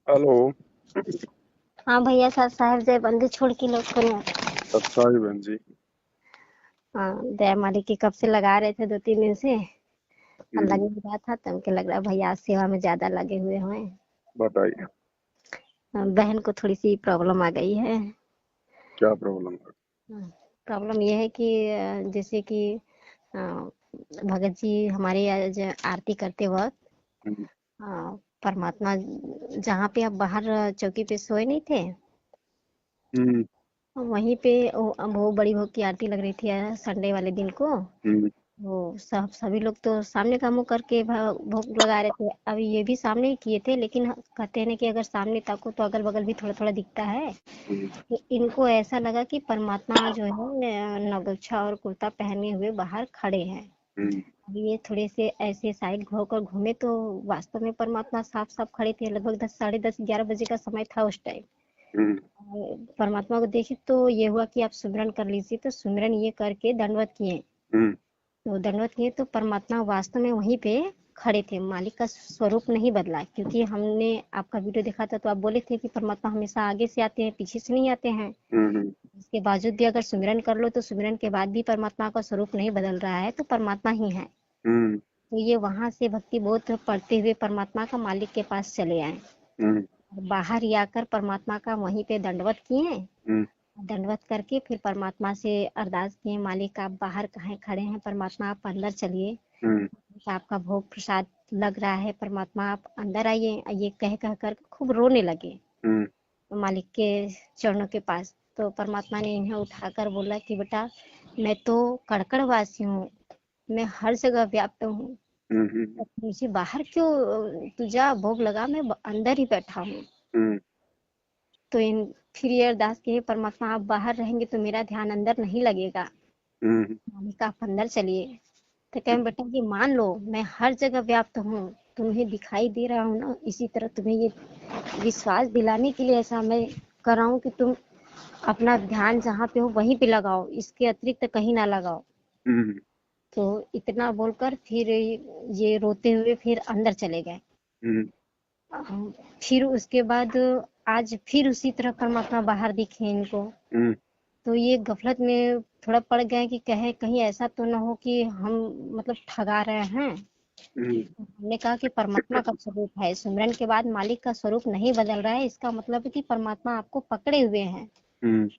Hello. हाँ भैया साहब जय बंदी छोड़ के लोग को नहीं। अच्छा ही बहन जी। हाँ दया मालिक की कब से लगा रहे थे 2-3 दिन से और लग हम्म। नहीं रहा था तो हमको लग रहा भैया आज सेवा में ज्यादा लगे हुए हैं। बताइए। बहन को थोड़ी सी प्रॉब्लम आ गई है। क्या प्रॉब्लम है? प्रॉब्लम ये है कि जैसे कि अ, भगत जी हमारे आज आरती करते वक्त हम्म। अ, परमात्मा जहाँ पे आप बाहर चौकी पे सोए नहीं थे हम्म। वहीं पे वो बड़ी भोग की आरती लग रही थी संडे वाले दिन को। हम्म। वो सभी लोग तो सामने का मुंह करके भोग लगा रहे थे। अभी ये भी सामने ही किए थे लेकिन कहते हैं ना कि अगर सामने ताको तो अगल बगल भी थोड़ा थोड़ा दिखता है। हम्म। तो इनको ऐसा लगा कि परमात्मा जो है नवगछा और कुर्ता पहने हुए बाहर खड़े हैं। हम्म। अब ये थोड़े से ऐसे साइड होकर घूमे तो वास्तव में परमात्मा साफ साफ खड़े थे। लगभग 10, साढ़े 10, 11 बजे का समय था उस टाइम। हम्म। परमात्मा को देखी तो ये हुआ कि आप सुमिरन कर लीजिए, तो सुमिरन ये करके दंडवत किए। हम्म। तो दंडवत किए तो परमात्मा वास्तव में वहीं पे खड़े थे। मालिक का स्वरूप नहीं बदला, क्योंकि हमने आपका वीडियो देखा था तो आप बोले थे कि परमात्मा हमेशा आगे से आते हैं, पीछे से नहीं आते हैं। हम्म। इसके बावजूद भी अगर सुमिरन कर लो तो सुमिरन के बाद भी परमात्मा का स्वरूप नहीं बदल रहा है, तो परमात्मा ही है। हम्म। तो ये वहां से भक्ति बोध पढ़ते हुए परमात्मा का मालिक के पास चले आए। हम्म। बाहर ही आकर परमात्मा का वहीं पे दंडवत किए। हम्म। दंडवत करके फिर परमात्मा से अरदास किए, मालिक आप बाहर कहाँ खड़े हैं, परमात्मा आप अंदर चलिए। हम्म। आपका भोग प्रसाद लग रहा है, परमात्मा आप अंदर आइए। ये कह कर खूब रोने लगे हम्म। मालिक के चरणों के पास। तो परमात्मा ने इन्हें उठाकर बोला कि बेटा मैं तो कड़कड़ वासी हूँ, मैं हर जगह व्याप्त हूँ। हम्म। मुझे बाहर क्यों तू जा भोग लगा, मैं अंदर ही बैठा हूँ। हम्म। तो इन फिर ये अरदास की, परमात्मा आप बाहर रहेंगे तो मेरा ध्यान अंदर नहीं लगेगा, हम्म। मालिक आप अंदर चलिए। तो कहें बेटा कि मान लो मैं हर जगह व्याप्त हूँ, तुम्हें दिखाई दे रहा हूँ ना, इसी तरह तुम्हें ये विश्वास दिलाने के लिए ऐसा मैं कर रहा हूँ कि तुम अपना ध्यान जहाँ पे हो वहीं पे लगाओ, इसके अतिरिक्त कहीं ना लगाओ। हम्म। तो इतना बोलकर फिर ये रोते हुए फिर अंदर चले गए। हम्म। फिर उसके बाद आज फिर उसी तरह परमात्मा बाहर दिखे इनको। हम्म। तो ये गफलत में थोड़ा पड़ गए कि कहे कहीं ऐसा तो ना हो कि हम मतलब ठगा रहे हैं। हम्म। हमने कहा कि परमात्मा का स्वरूप है, सिमरन के बाद मालिक का स्वरूप नहीं बदल रहा है, इसका मतलब है कि परमात्मा आपको पकड़े हुए हैं। हम्म।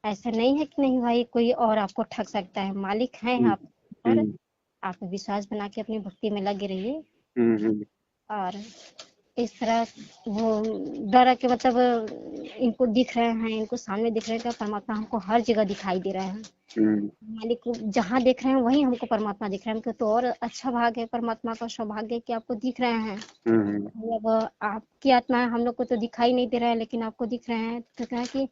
ऐसा नहीं है कि नहीं भाई कोई और आपको ठग सकता है, मालिक है हम्म। आप। और हम्म। आप विश्वास बना के अपनी भक्ति में लगे रहिए। हम्म। और इस तरह वो डर के मतलब इनको दिख रहे हैं, इनको सामने दिख रहे हैं कि परमात्मा हमको हर जगह दिखाई दे रहा है। हम्म। मालिक को जहाँ देख रहे हैं वहीं हमको परमात्मा दिख रहे हैं। हमको तो और अच्छा भाग है, परमात्मा का सौभाग्य है कि आपको दिख रहे हैं। हम्म। मतलब आपकी आत्मा है, हम लोग को तो दिखाई नहीं दे रहा है लेकिन आपको दिख रहे हैं। तो क्या है कि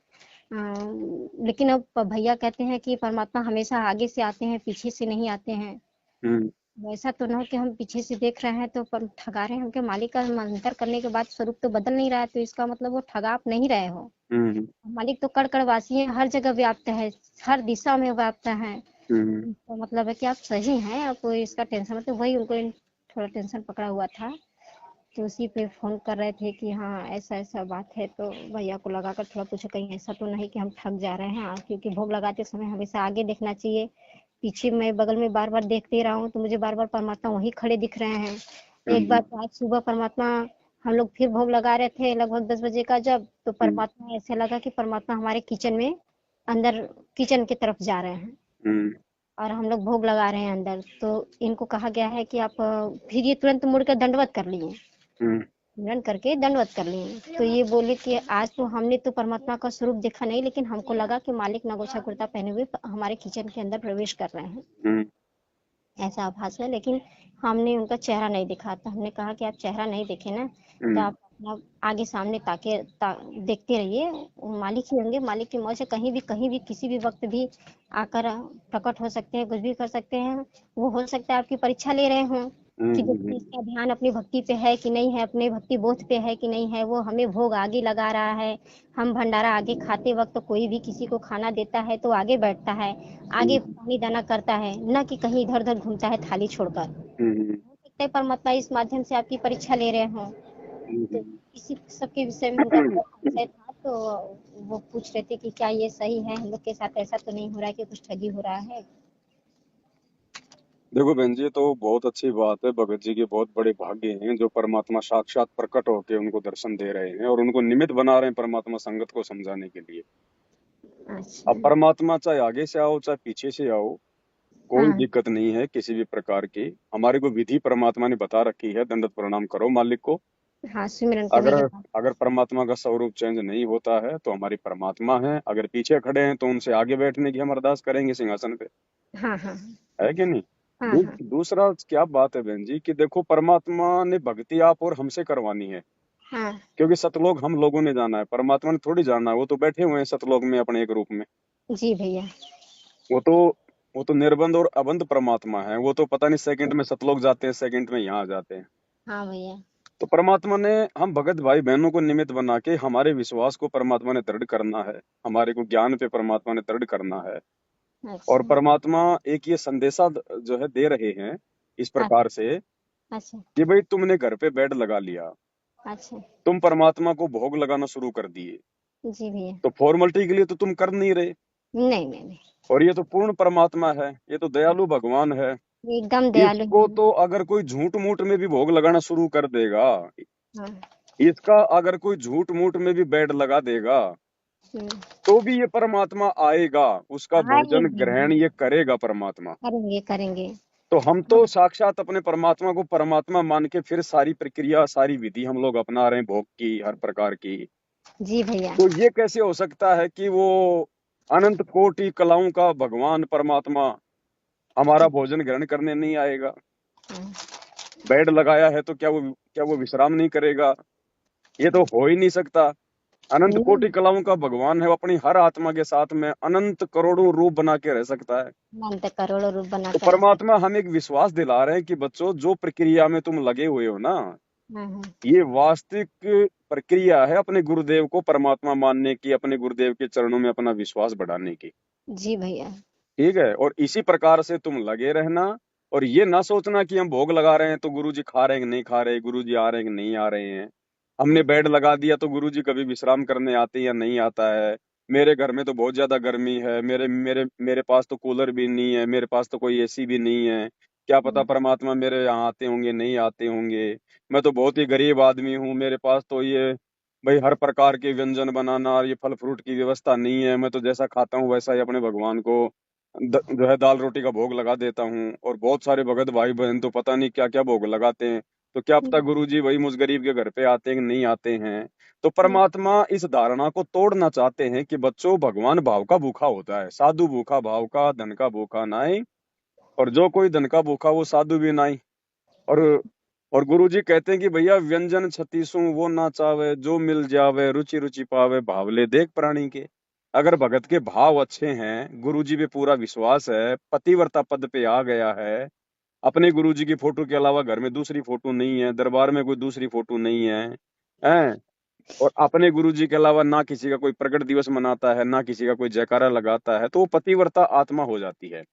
लेकिन अब भैया कहते हैं कि परमात्मा हमेशा आगे से आते हैं, पीछे से नहीं आते हैं। हम्म। वैसा तो ना हो कि हम पीछे से देख रहे हैं तो ठगा रहे हैं। उनके मालिक का मंतर करने के बाद स्वरूप तो बदल नहीं रहा है, तो इसका मतलब वो ठगा आप नहीं रहे हो। हम्म। मालिक तो कण कणवासी है, हर जगह व्याप्त है, हर दिशा में व्याप्त है। हम्म। तो मतलब है कि आप सही हैं, आपको इसका टेंशन मतलब वही उनको थोड़ा टेंशन पकड़ा हुआ था। तो उसी पे फोन कर रहे थे कि हाँ ऐसा ऐसा बात है। तो भैया को लगाकर थोड़ा पूछा कहीं ऐसा तो नहीं कि हम ठग जा रहे हैं। क्योंकि भोग लगाते समय हमेशा आगे देखना चाहिए, पीछे मैं बगल में बार बार देखते रहा हूँ तो मुझे बार बार परमात्मा वहीं खड़े दिख रहे हैं। एक बार हम्म। तो आज सुबह परमात्मा हम लोग फिर भोग लगा रहे थे लगभग 10 बजे का, जब तो हम्म। परमात्मा ऐसे लगा कि परमात्मा हमारे किचन में अंदर किचन की तरफ जा रहे हैं हम्म। और हम लोग भोग लगा रहे हैं अंदर। तो इनको कहा गया है कि आप फिर ये तुरंत मुड़कर दंडवत कर लिए, हम्म। रन करके दंडवत कर लिए। तो ये बोले कि आज तो हमने तो परमात्मा का स्वरूप देखा नहीं, लेकिन हमको लगा कि मालिक नगोछा कुर्ता पहने हुए हमारे किचन के अंदर प्रवेश कर रहे हैं, हम्म। ऐसा आभास है। लेकिन हमने उनका चेहरा नहीं देखा था। हमने कहा कि आप चेहरा नहीं देखे ना तो हम्म। आप अपना आगे सामने देखते रहिए, वो मालिक ही होंगे। मालिक की मौज से कहीं भी किसी भी वक्त भी आकर प्रकट हो सकते हैं, कुछ भी कर सकते हैं। वो हो सकता है आपकी परीक्षा ले रहे हों कि देखिए हम्म। इसका ध्यान अपनी भक्ति पे है कि नहीं है, अपने भक्ति बोध पे है कि नहीं है। वो हमें भोग आगे लगा रहा है, हम भंडारा आगे खाते वक्त तो कोई भी किसी को खाना देता है तो आगे बैठता है, आगे हम्म। पानी दाना करता है, न कि कहीं इधर उधर घूमता है थाली छोड़कर। हम्म। हो सकता है परमात्मा इस माध्यम से आपकी परीक्षा ले रहे हों। तो इसी सबके विषय में उनका थोड़ा संशय था, तो वो पूछ रहे थे कि क्या ये सही है, हम लोग के साथ ऐसा तो नहीं हो रहा है कि कुछ ठगी हो रहा है। देखो बहन जी, ये तो बहुत अच्छी बात है। भगत जी के बहुत बड़े भाग्य हैं जो परमात्मा साक्षात प्रकट होके उनको दर्शन दे रहे हैं और उनको निमित्त बना रहे हैं परमात्मा संगत को समझाने के लिए। अच्छा। अब परमात्मा चाहे आगे से आओ चाहे पीछे से आओ, कोई हाँ दिक्कत नहीं है किसी भी प्रकार की। हमारे को विधि परमात्मा ने बता रखी है, दंडवत प्रणाम करो मालिक को। हाँ, सुमिरन अगर करने के बाद। अगर परमात्मा का स्वरूप चेंज नहीं होता है तो हमारी परमात्मा है, अगर पीछे खड़े हैं तो उनसे आगे बैठने की हम अरदास करेंगे सिंहासन पे। हाँ हाँ है कि नहीं? हाँ हाँ दूसरा क्या बात है बहन जी कि देखो, परमात्मा ने भक्ति आप और हमसे करवानी है, हाँ। क्योंकि सतलोक हम लोगों ने जाना है, परमात्मा ने थोड़ी जाना है। वो तो बैठे हुए हैं सतलोक में अपने एक रूप में। जी भैया। वो तो वो तो निर्बंध और अबंध परमात्मा है। वो तो पता नहीं सेकंड में सतलोक जाते हैं, सेकंड में यहाँ आ जाते हैं। हाँ भैया। तो परमात्मा ने हम भगत भाई बहनों को निमित्त बना के हमारे विश्वास को परमात्मा ने दृढ़ करना है, हमारे को ज्ञान पे परमात्मा ने दृढ़ करना है। और अच्छा। परमात्मा एक ये संदेशा जो है दे रहे हैं इस हाँ, प्रकार से अच्छा कि भाई तुमने घर पे बेड लगा लिया, अच्छा। तुम परमात्मा को भोग लगाना शुरू कर दिए, जी भैया। तो फॉर्मेलिटी के लिए तो तुम कर नहीं रहे। नहीं नहीं नहीं। और ये तो पूर्ण परमात्मा है, ये तो दयालु भगवान है। एकदम दयालु इसको है। तो अगर कोई झूठ मूठ में भी भोग लगाना शुरू कर देगा, हाँ। इसका अगर कोई झूठ मूठ में भी बेड लगा देगा, हम्म, तो भी ये परमात्मा आएगा, उसका भोजन आएगी। ग्रहण ये करेगा परमात्मा। करेंगे करेंगे। तो हम तो साक्षात अपने परमात्मा को परमात्मा मान के फिर सारी प्रक्रिया सारी विधि हम लोग अपना रहे हैं भोग की, हर प्रकार की। जी भैया। तो ये कैसे हो सकता है कि वो अनंत कोटि कलाओं का भगवान परमात्मा हमारा भोजन ग्रहण करने नहीं आएगा? हाँ, बेड लगाया है तो क्या वो विश्राम नहीं करेगा? ये तो हो ही नहीं सकता। अनंत नहीं। कोटि कलाओं का भगवान है, वो अपनी हर आत्मा के साथ में अनंत करोड़ों रूप बना के रह सकता है। मन तो करोड़ों रूप तो बनाकर रह परमात्मा हमें एक विश्वास दिला रहे हैं कि बच्चों, जो प्रक्रिया में तुम लगे हुए हो ना, हाँ हाँ। ये वास्तविक प्रक्रिया है अपने गुरुदेव को परमात्मा मानने की, अपने गुरुदेव के चरणों में अपना विश्वास बढ़ाने की। जी भैया। ठीक है? और इसी प्रकार से तुम लगे रहना। और ये ना सोचना कि हम भोग लगा रहे हैं तो गुरुजी खा रहे हैं कि नहीं खा रहे, गुरुजी आ रहे हैं कि नहीं आ रहे हैं। हमने बेड लगा दिया तो गुरुजी कभी विश्राम करने आते हैं या नहीं आता है। मेरे घर में तो बहुत ज्यादा गर्मी है, मेरे मेरे मेरे पास तो कूलर भी नहीं है, मेरे पास तो कोई एसी भी नहीं है। क्या पता परमात्मा मेरे यहाँ आते होंगे नहीं आते होंगे। मैं तो बहुत ही गरीब आदमी हूँ, मेरे पास तो ये भाई हर प्रकार के व्यंजन बनाना और ये फल फ्रूट की व्यवस्था नहीं है। मैं तो जैसा खाता हूँ वैसा ही अपने भगवान को जो है दाल रोटी का भोग लगा देता हूँ। और बहुत सारे भगत भाई बहन तो पता नहीं क्या क्या भोग लगाते हैं। तो क्या पता गुरुजी वही मुझ गरीब के घर पे आते हैं कि नहीं आते हैं। तो परमात्मा इस धारणा को तोड़ना चाहते हैं कि बच्चों, भगवान भाव का भूखा होता है, साधु भूखा भाव का, धन का भूखा नाई। और जो कोई धन का भूखा वो साधु भी नाई। और और गुरुजी कहते हैं कि भैया व्यंजन छत्तीसों वो ना चावे, जो मिल जावे रुचि रुचि पावे, भावले देख प्राणी के। अगर भगत के भाव अच्छे हैं, गुरुजी पे पूरा विश्वास है, पतिव्रता पद पे आ गया है, अपने गुरुजी की फोटो के अलावा घर में दूसरी फोटो नहीं है, दरबार में कोई दूसरी फोटो नहीं है, हैं? और अपने गुरुजी के अलावा ना किसी का कोई प्रकट दिवस मनाता है, ना किसी का कोई जयकारा लगाता है, तो वो पतिव्रता आत्मा हो जाती है।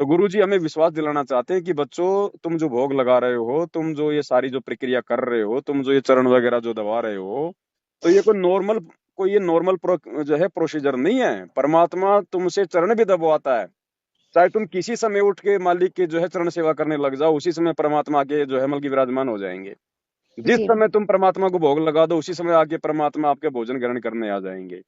तो गुरुजी हमें विश्वास दिलाना चाहते हैं कि बच्चों, तुम जो भोग लगा रहे हो, तुम जो ये सारी जो प्रक्रिया कर रहे हो, तुम जो ये चरण वगैरह जो दबा रहे हो, तो ये कोई नॉर्मल जो है प्रोसीजर नहीं है। परमात्मा तुमसे चरण भी दबवाता है। चाहे तुम किसी समय उठ के मालिक के जो है चरण सेवा करने लग जाओ, उसी समय परमात्मा के जो है मल की विराजमान हो जाएंगे। जिस जी समय तुम परमात्मा को भोग लगा दो, उसी समय आके परमात्मा आपके भोजन ग्रहण करने आ जाएंगे।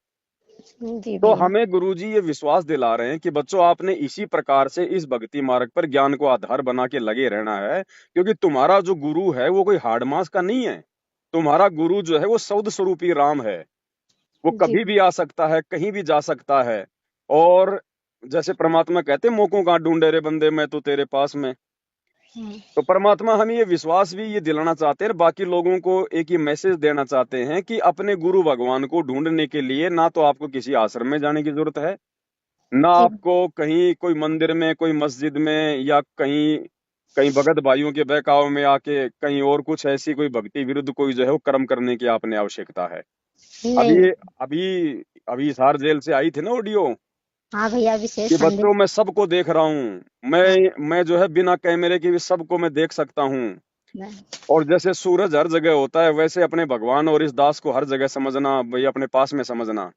जी तो भैया। हमें गुरुजी ये विश्वास दिला रहे हैं कि बच्चों, आपने इसी प्रकार से इस भक्ति मार्ग पर ज्ञान को आधार बना के लगे रहना है। क्योंकि तुम्हारा जो गुरु है वो कोई हाड़ मांस का नहीं है। तुम्हारा गुरु जो है वो सौद स्वरूपी राम है। वो जी। कभी भी आ सकता है, कहीं भी जा सकता है। और जैसे परमात्मा कहते हैं, मौकों का ढूंढे रे बंदे, मैं तो तेरे पास में। हाँ, तो परमात्मा हमें ये विश्वास भी ये दिलाना चाहते हैं, बाकी लोगों को एक ये मैसेज देना चाहते हैं कि अपने गुरु भगवान को ढूंढने के लिए ना तो आपको किसी आश्रम में जाने की जरूरत है, ना जी। आपको कहीं कोई मंदिर में, कोई मस्जिद में, या कहीं कहीं भगत भाइयों के बहकावे में आके कहीं और कुछ ऐसी कोई भक्ति विरुद्ध कोई जो है वो कर्म करने की आपने आवश्यकता है। नहीं अभी नहीं। अभी अभी हिसार जेल से आई थी ना ऑडियो हाँ भैया, विशेष कि संदेश। बच्चों मैं सबको देख रहा हूँ, हाँ मैं जो है बिना कैमरे के भी सबको मैं देख सकता हूँ। नहीं। और जैसे सूरज हर जगह होता है, वैसे अपने भगवान और इस दास को हर जगह समझना, भाई अपने पास में समझना।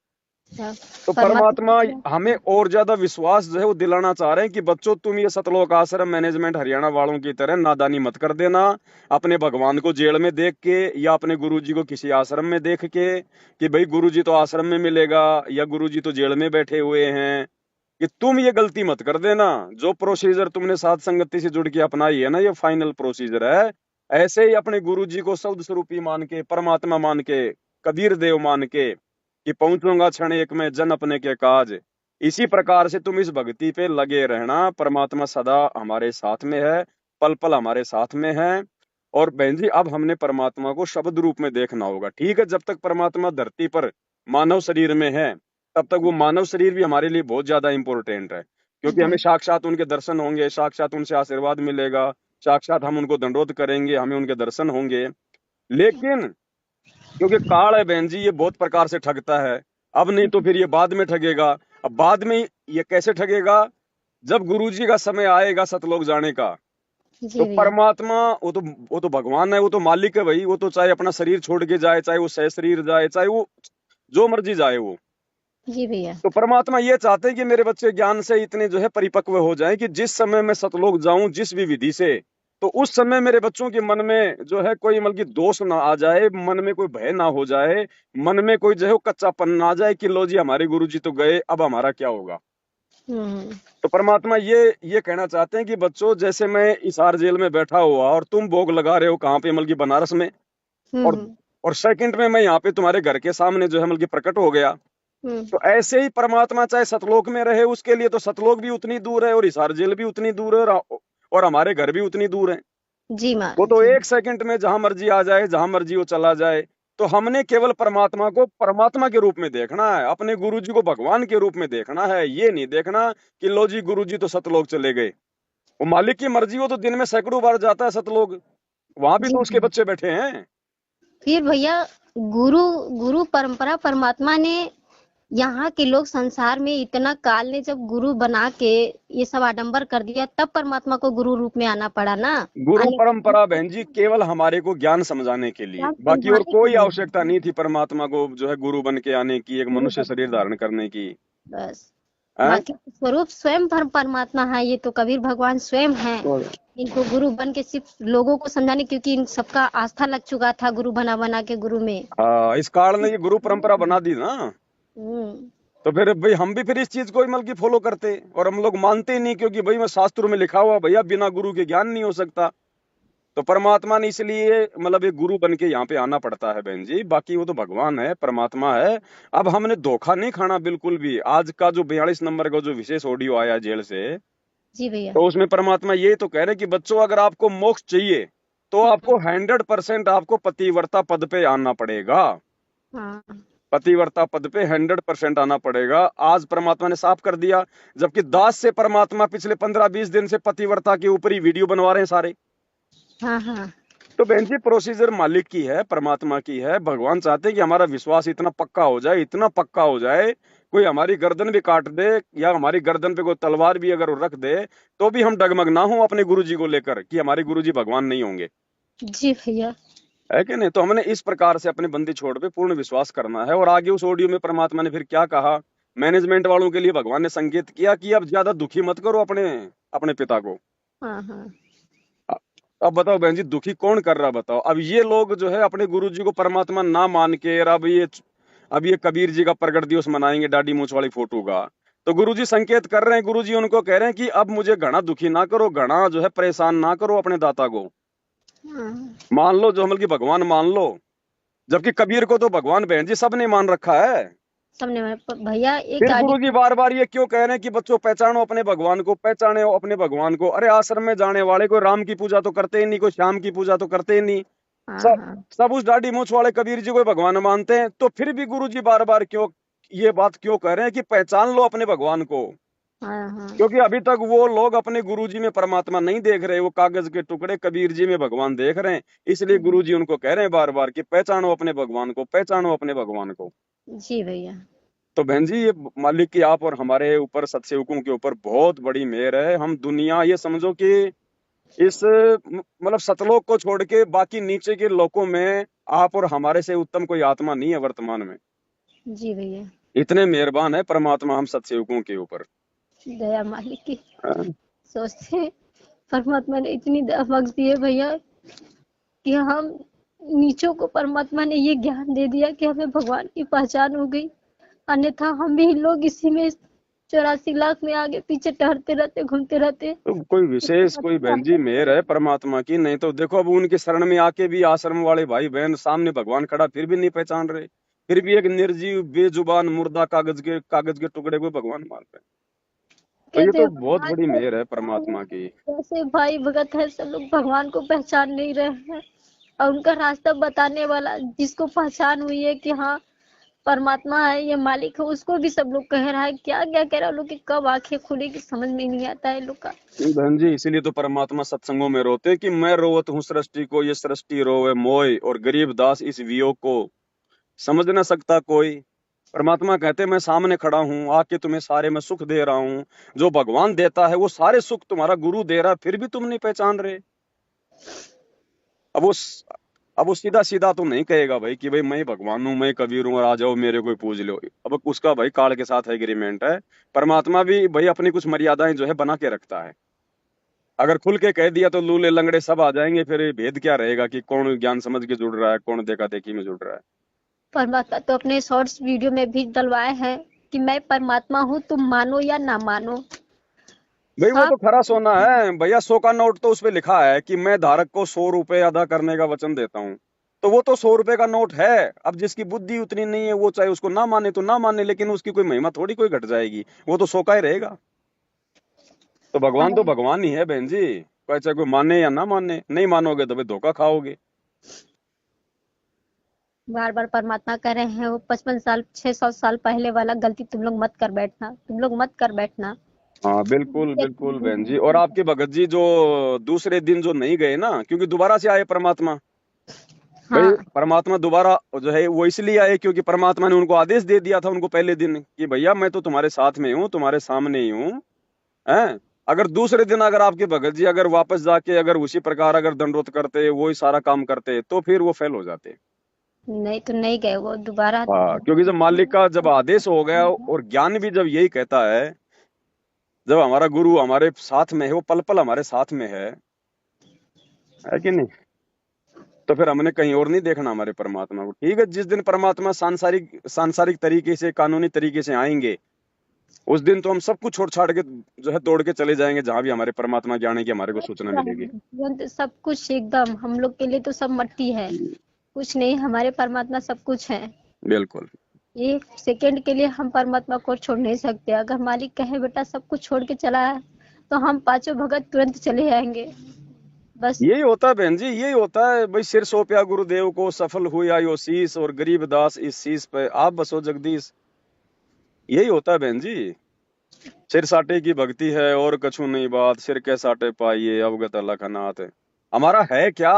सब तो परमात्मा परमात्मा। हमें और ज्यादा विश्वास जो है वो दिलाना चाह रहे हैं कि बच्चों, तुम ये सतलोक आश्रम मैनेजमेंट हरियाणा वालों की तरह नादानी मत कर देना, अपने भगवान को जेल में देख के या अपने गुरुजी को किसी आश्रम में देख के कि भाई गुरुजी तो आश्रम में मिलेगा या गुरुजी तो जेल में बैठे हुए हैं, कि तुम ये गलती मत कर देना। जो प्रोसीजर तुमने साध संगति से जुड़ के अपनाई है ना, ये फाइनल प्रोसीजर है। ऐसे ही अपने गुरुजी को शब्द स्वरूपी मान के, परमात्मा मान के, कबीर देव मान के कि पहुंचूंगा क्षण एक में जन अपने के काज, इसी प्रकार से तुम इस भक्ति पे लगे रहना। परमात्मा सदा हमारे साथ में है, पल पल हमारे साथ में है। और बहन जी, अब हमने परमात्मा को शब्द रूप में देखना होगा। ठीक है, जब तक परमात्मा धरती पर मानव शरीर में है, तब तक वो मानव शरीर भी हमारे लिए बहुत ज्यादा इंपॉर्टेंट है, क्योंकि हमें बहुत। साक्षात उनके दर्शन होंगे, साक्षात उनसे आशीर्वाद मिलेगा, साक्षात हम उनको दंडोत करेंगे, हमें उनके दर्शन होंगे। लेकिन क्योंकि काल है बहन जी, ये बहुत प्रकार से ठगता है। अब नहीं तो फिर ये बाद में ठगेगा। अब बाद में ये कैसे ठगेगा? जब गुरुजी का समय आएगा सतलोक जाने का, तो जी भैया। परमात्मा, वो तो भगवान है, वो तो मालिक है भाई। वो तो चाहे अपना शरीर छोड़ के जाए, चाहे वो सह शरीर जाए, चाहे वो जो मर्जी जाए वो। जी भैया। तो परमात्मा ये चाहते हैं कि मेरे बच्चे ज्ञान से इतने जो है परिपक्व हो जाएं कि जिस समय मैं सतलोक जाऊं जिस भी विधि से, तो उस समय मेरे बच्चों के मन में जो है कोई मतलब की दोष ना आ जाए, मन में कोई भय ना हो जाए, मन में कोई जो है वो कच्चापन ना आ जाए कि लो जी हमारे गुरुजी तो गए, अब हमारा क्या होगा। हम्म। तो परमात्मा ये कहना चाहते हैं कि बच्चों, जैसे मैं इसार जेल में बैठा हुआ और तुम भोग लगा रहे हो कहाँ पे, मतलब की बनारस में, और हम्म। और सेकंड में मैं यहाँ पे तुम्हारे घर के सामने जो है मतलब की प्रकट हो गया। हम्म। तो ऐसे ही परमात्मा चाहे सतलोक में रहे, उसके लिए तो सतलोक भी उतनी दूर है और हिसार जेल भी उतनी दूर है, और हमारे घर भी उतनी दूर है। जी वो महाराज तो जी। एक सेकंड में जहां मर्जी आ जाए, जहां मर्जी वो चला जाए। तो हमने केवल परमात्मा को परमात्मा के रूप में देखना है, अपने गुरुजी को भगवान के रूप में देखना है। ये नहीं देखना कि लो जी गुरुजी तो सतलोक चले गए। वो मालिक की मर्जी, वो तो दिन में सैकड़ों बार जाता है सतलोक, वहां भी जी तो उसके भैया। बच्चे बैठे हैं। फिर भैया, गुरु गुरु परंपरा परमात्मा ने, यहाँ के लोग संसार में इतना काल ने जब गुरु बना के ये सब आडंबर कर दिया, तब परमात्मा को गुरु रूप में आना पड़ा ना। गुरु अन्य परंपरा बहन जी केवल हमारे को ज्ञान समझाने के लिए, क्या बाकी और समझाने के कोई लिए आवश्यकता नहीं थी परमात्मा को जो है गुरु बन के आने की, एक गुरु मनुष्य बन शरीर के आना। धारण करने की। बस। हैं? बाकी स्वरूप स्वयं परमात्मा है, ये तो कबीर भगवान स्वयं है। तो इनको गुरु बन के सिर्फ लोगों को समझाने, क्योंकि इन सबका आस्था लग चुका था गुरु बना बना के गुरु में। हाँ, इस काल ने ये गुरु परंपरा बना दी ना। हम्म। तो फिर भाई हम भी फिर इस चीज को ही मतलब की फॉलो करते, और हम लोग मानते ही नहीं, क्योंकि भाई मैं शास्त्रों में लिखा हुआ भैया बिना गुरु के ज्ञान नहीं हो सकता। तो परमात्मा ने इसलिए मतलब एक गुरु बन के यहाँ पे आना पड़ता है बहन जी, बाकी वो तो भगवान है, परमात्मा है। अब हमने धोखा नहीं खाना बिल्कुल भी। आज का जो 42 नंबर का जो विशेष ऑडियो आया जेल से, जी भैया। तो उसमें परमात्मा ये तो कह रहे हैं कि बच्चों, अगर आपको मोक्ष चाहिए तो आपको 100% आपको पतिव्रता पद पे आना पड़ेगा। हाँ। पतिव्रता पद पे 100% आना पड़ेगा। आज परमात्मा ने साफ कर दिया, जबकि दास से परमात्मा पिछले 15-20 दिन से पतिव्रता के ऊपर ही वीडियो बनवा रहे हैं सारे। हाँ। हाँ। तो बहन जी, प्रोसीजर मालिक की है, परमात्मा की है। भगवान चाहते हैं कि हमारा विश्वास इतना पक्का हो जाए, इतना पक्का हो जाए, कोई हमारी गर्दन भी काट दे या हमारी गर्दन पे कोई तलवार भी अगर वो रख दे, तो भी हम डगमग ना हो अपने गुरुजी को लेकर कि हमारे गुरुजी भगवान नहीं होंगे। जी भैया। है कि नहीं? तो हमने इस प्रकार से अपने बंदी छोड़ पे पूर्ण विश्वास करना है। और आगे उस ऑडियो में परमात्मा ने फिर क्या कहा, मैनेजमेंट वालों के लिए भगवान ने संकेत किया कि अब ज्यादा दुखी मत करो अपने अपने पिता को। हाँ। हाँ। अ- अब बताओ बहन जी, दुखी कौन कर रहा बताओ? अब ये लोग जो है अपने गुरु जी को परमात्मा ना मान के, और अब ये कबीर जी का प्रगट दिवस मनाएंगे दाढ़ी मूछ वाली फोटो का। तो गुरु जी संकेत कर रहे हैं, गुरु जी उनको कह रहे हैं कि अब मुझे घना दुखी ना करो, घना जो है परेशान ना करो अपने दाता को। हाँ। मान लो जो मतलब की भगवान मान लो। जबकि कबीर को तो भगवान बहन जी सबने मान रखा है। सबने भैया एक फिर आदि। गुरु जी बार बार ये क्यों कह रहे हैं कि बच्चों पहचानो अपने भगवान को, पहचाने अपने भगवान को? अरे आश्रम में जाने वाले कोई राम की पूजा तो करते ही नहीं, कोई श्याम की पूजा तो करते ही नहीं। हाँ। सब हाँ। सब उस दाढ़ी मूछ वाले कबीर जी को ही भगवान मानते हैं। तो फिर भी गुरु जी बार बार क्यों ये बात क्यों कह रहे हैं कि पहचान लो अपने भगवान को? हाँ। हाँ। क्योंकि अभी तक वो लोग अपने गुरु जी में परमात्मा नहीं देख रहे, वो कागज के टुकड़े कबीर जी में भगवान देख रहे हैं। इसलिए गुरु जी उनको कह रहे हैं बार बार कि पहचानो अपने भगवान को, पहचानो अपने भगवान को। जी भैया। तो बहन जी, ये मालिक की आप और हमारे ऊपर सतसेवकों के ऊपर बहुत बड़ी मेहर है। हम दुनिया, ये समझो कि इस मतलब सतलोक को छोड़ के बाकी नीचे के लोकों में आप और हमारे से उत्तम कोई आत्मा नहीं है वर्तमान में। जी भैया। इतने मेहरबान है परमात्मा हम सत्सेवकों के ऊपर। दया मालिक की। हाँ, सोचते हैं, परमात्मा ने इतनी दया बख्श दी है भैया कि हम नीचों को परमात्मा ने ये ज्ञान दे दिया कि हमें भगवान की पहचान हो गई। अन्यथा हम भी लोग इसी में 84 लाख में आगे पीछे टहरते रहते, घूमते रहते। तो कोई विशेष कोई बहन जी मेहर है परमात्मा की, नहीं तो देखो अब उनके शरण में आके भी आश्रम वाले भाई बहन सामने भगवान खड़ा फिर भी नहीं पहचान रहे, फिर भी एक निर्जीव बेजुबान मुर्दा कागज के टुकड़े को भगवान मान रहे हैं। तो ये कहते तो हैं बहुत भगवान बड़ी को मेहर है पहचान नहीं परमात्मा की। रहे। जैसे भाई भगत है सब लोग भगवान को पहचान नहीं रहे हैं, और उनका रास्ता बताने वाला जिसको पहचान हुई है कि हाँ परमात्मा है, ये मालिक है, उसको भी सब लोग कह रहा है। क्या क्या कह रहा है लोग कि कब आंखें खुलेगी समझ में नहीं आता है लोग का। बहन जी इसीलिए तो परमात्मा सत्संगों में रोते कि मैं रोवत हूँ सृष्टि को, ये सृष्टि रोवे मोय, और गरीब दास इस वियोग को समझ न सकता कोई। परमात्मा कहते मैं सामने खड़ा हूँ आके तुम्हें सारे में सुख दे रहा हूँ, जो भगवान देता है वो सारे सुख तुम्हारा गुरु दे रहा है, फिर भी तुम नहीं पहचान रहे। अब वो अब वो सीधा सीधा तो नहीं कहेगा भाई कि भाई मैं भगवान हूँ, मैं कबीर हूँ और आ जाओ मेरे को पूज लो। अब उसका भाई काल के साथ एग्रीमेंट है। परमात्मा भी भाई अपनी कुछ मर्यादाएं जो है बना के रखता है। अगर खुल के कह दिया तो लूले लंगड़े सब आ जाएंगे, फिर ये भेद क्या रहेगा कि कौन ज्ञान समझ के जुड़ रहा है, कौन देखा देखी में जुड़ रहा है। परमात्मा तो अपने शॉर्ट्स वीडियो में भी डलवाए हैं कि मैं परमात्मा हूँ, तुम मानो या ना मानो। भाई वो साफ। तो खरा सोना है भैया, 100 का नोट तो उसपे लिखा है कि मैं धारक को 100 रुपए अदा करने का वचन देता हूँ। तो वो तो 100 रुपए का नोट है। अब जिसकी बुद्धि उतनी नहीं है वो चाहे उसको ना माने तो ना माने, लेकिन उसकी कोई महिमा थोड़ी कोई घट जाएगी, वो तो 100 का ही रहेगा। तो भगवान ही है बहन जी, कोई चाहे कोई माने या ना माने, नहीं मानोगे तो भाई धोखा खाओगे। बार बार परमात्मा कह रहे हैं वो 55 साल 600 साल पहले वाला गलती तुम लोग मत कर बैठना, तुम लोग मत कर बैठना। हाँ बिल्कुल बिल्कुल बहन जी। और आपके भगत जी जो दूसरे दिन जो नहीं गए ना, क्योंकि दोबारा से आए परमात्मा। भाई हाँ। परमात्मा दोबारा जो है वो इसलिए आए क्योंकि परमात्मा ने उनको आदेश दे दिया था उनको पहले दिन कि भैया मैं तो तुम्हारे साथ में हूँ, तुम्हारे सामने ही हूँ। हैं? अगर दूसरे दिन अगर आपके भगत जी अगर वापस जाके अगर उसी प्रकार अगर दंडोत करते, वही सारा काम करते, तो फिर वो फेल हो जाते। नहीं तो नहीं गए वो दोबारा। हाँ क्योंकि जब मालिक का जब आदेश हो गया और ज्ञान भी जब यही कहता है, जब हमारा गुरु हमारे साथ में है, वो पल पल हमारे साथ में है कि नहीं, तो फिर हमने कहीं और नहीं देखना हमारे परमात्मा को। ठीक है, जिस दिन परमात्मा सांसारिक सांसारिक तरीके से कानूनी तरीके से आएंगे, उस दिन तो हम सब कुछ छोड़ छाड़ के जो है दौड़ के चले जाएंगे जहां भी हमारे परमात्मा के आने की हमारे को सूचना मिलेगी। तुरंत सब कुछ एकदम हम लोग के लिए तो सब मट्टी है, कुछ नहीं। हमारे परमात्मा सब कुछ है। बिल्कुल। एक सेकंड के लिए हम परमात्मा को छोड़ नहीं सकते। अगर मालिक कहे बेटा सब कुछ छोड़ के चला है तो हम पांचों भगत तुरंत चले जाएंगे बस। यही होता है बहन जी, यही होता है भाई। सिर सौंपया गुरुदेव को, सफल हुआ यो शीस, और गरीब दास इस शीस पे आप बसो जगदीश। यही होता है बहन जी। सिर साटे की भक्ति है और कछु नहीं बात, सिर के साटे पाइए अवगत अलखनाथ। हमारा है क्या,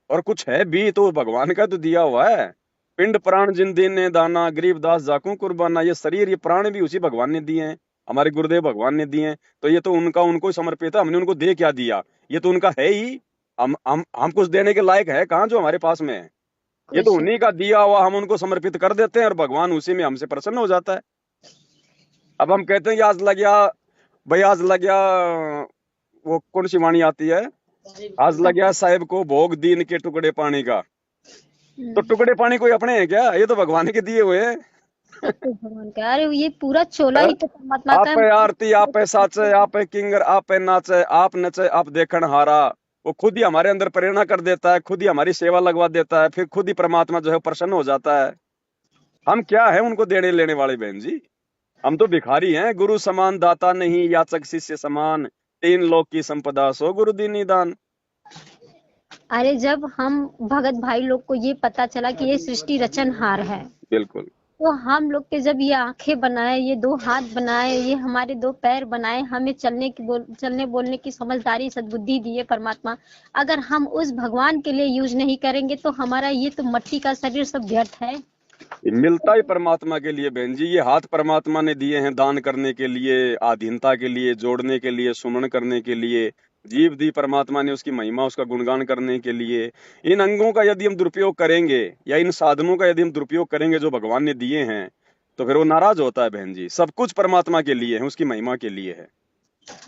और कुछ है भी तो भगवान का तो दिया हुआ है। पिंड प्राण जिन दीने दाना, गरीब दास जाकू कुर्बाना। ये शरीर ये प्राण भी उसी भगवान ने दिए हैं, हमारे गुरुदेव भगवान ने दिए हैं। तो ये तो उनका उनको ही समर्पित है, हमने उनको दे क्या दिया, ये तो उनका है ही। हम कुछ देने के लायक है कहाँ जो हमारे पास में है, ये तो कुछ उन्हीं का दिया हुआ हम उनको समर्पित कर देते हैं और भगवान उसी में हमसे प्रसन्न हो जाता है। अब हम कहते हैं कि आज लग गया भाई, आज लग गया वो कौन सी वाणी आती है, आज लग गया साहेब को भोग दीन के टुकड़े पानी का। तो टुकड़े पानी कोई अपने हैं क्या, ये तो भगवान के दिए हुए हैं। सब कुछ भगवान का। अरे ये पूरा चोला ही तो परमात्मा का आप है। है आरती, आप है साचे, आप है किंगर, आप है नाचे, आप नचे, आप देखन हारा। वो खुद ही हमारे अंदर प्रेरणा कर देता है, खुद ही हमारी सेवा लगवा देता है, फिर खुद ही परमात्मा जो है प्रसन्न हो जाता है। हम क्या है उनको देने लेने वाले बहन जी, हम तो भिखारी हैं। गुरु समान दाता नहीं, याचक शिष्य समान, तीन लोक की संपदा सो गुरु दीनी दान। अरे जब हम भगत भाई लोग को ये पता चला कि ये सृष्टि रचनहार है, बिल्कुल। तो हम लोग के जब ये आंखें बनाए, ये दो हाथ बनाए, ये हमारे दो पैर बनाए, हमें चलने बोलने की समझदारी सद्बुद्धि दिए परमात्मा। अगर हम उस भगवान के लिए यूज नहीं करेंगे तो हमारा ये तो मट्टी का शरीर सब व्यर्थ है। ये मिलता ही परमात्मा के लिए बहन जी, ये हाथ परमात्मा ने दिए हैं दान करने के लिए, आधीनता के लिए, जोड़ने के लिए, सुमन करने के लिए। जीभ दी परमात्मा ने उसकी महिमा, उसका गुणगान करने के लिए। इन अंगों का यदि हम दुरुपयोग करेंगे या इन साधनों का यदि हम दुरुपयोग करेंगे जो भगवान ने दिए हैं, तो फिर वो नाराज होता है बहन जी। सब कुछ परमात्मा के लिए है, उसकी महिमा के लिए है।